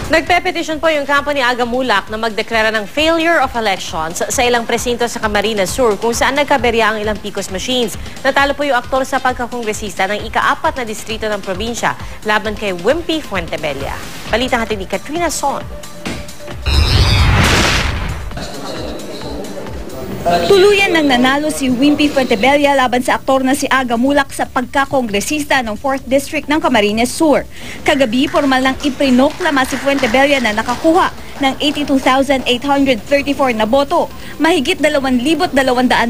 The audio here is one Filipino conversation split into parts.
Nagpepetisyon po yung kampo ni Aga Mulak na magdeklara ng failure of elections sa ilang presinto sa Camarines Sur kung saan nagkaberya ang ilang PCOS machines. Natalo po yung aktor sa pagkakongresista ng ika-4 na distrito ng probinsya laban kay Wimpy Fuentebella. Balitang hatid ni Katrina Son. Tuluyan nang nanalo si Wimpy Fuentebella laban sa aktor na si Aga Mulak sa pagkakongresista ng 4th District ng Camarines Sur. Kagabi, formal nang iprinoklama si Fuentebella na nakakuha ng 82,834 na boto. Mahigit 2,200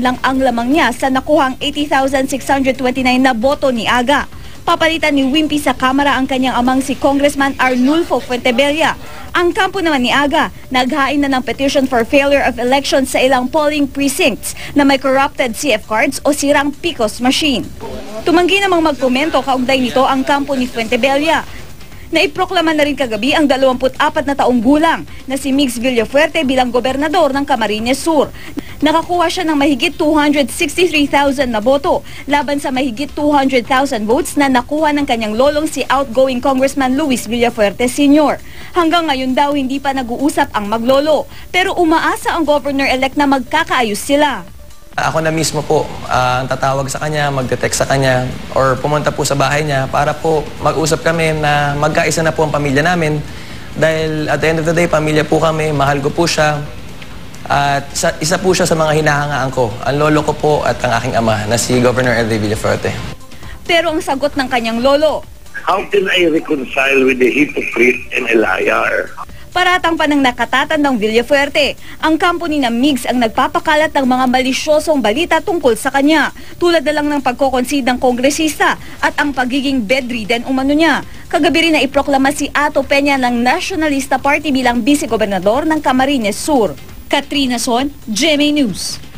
lang ang lamang niya sa nakuhang 80,629 na boto ni Aga. Papalitan ni Wimpy sa Kamara ang kanyang amang si Congressman Arnulfo Fuentebella. Ang kampo naman ni Aga, naghain na ng petition for failure of elections sa ilang polling precincts na may corrupted CF cards o sirang PCOS machine. Tumanggi namang magkomento kaugnay nito ang kampo ni Fuentebella. Naiproklama na rin kagabi ang 24 na taong gulang na si Mix Villafuerte bilang gobernador ng Camarines Sur. Nakakuha siya ng mahigit 263,000 na boto laban sa mahigit 200,000 votes na nakuha ng kanyang lolong si outgoing Congressman Luis Villafuerte Sr. Hanggang ngayon daw hindi pa nag-uusap ang maglolo, pero umaasa ang governor-elect na magkakaayos sila. Ako na mismo po ang tatawag sa kanya, magte-text sa kanya or pumunta po sa bahay niya para po mag-usap kami na magkaisa na po ang pamilya namin. Dahil at the end of the day, pamilya po kami, mahal ko po siya. At isa po siya sa mga hinahangaan ko, ang lolo ko po at ang aking ama na si Governor Eldy Villafuerte. Pero ang sagot ng kanyang lolo, how can I reconcile with the hypocrite and a liar? paratang pa ng nakatatandang Villafuerte. Ang kampo ni Migs ang nagpapakalat ng mga malisyosong balita tungkol sa kanya, tulad na lang ng pagkoconsid ng kongresista at ang pagiging bedridden umano niya. Kagabi rin na iproklama si Ato Peña ng Nationalista Party bilang vice-gobernador ng Camarines Sur. Katrina Son, GMA News.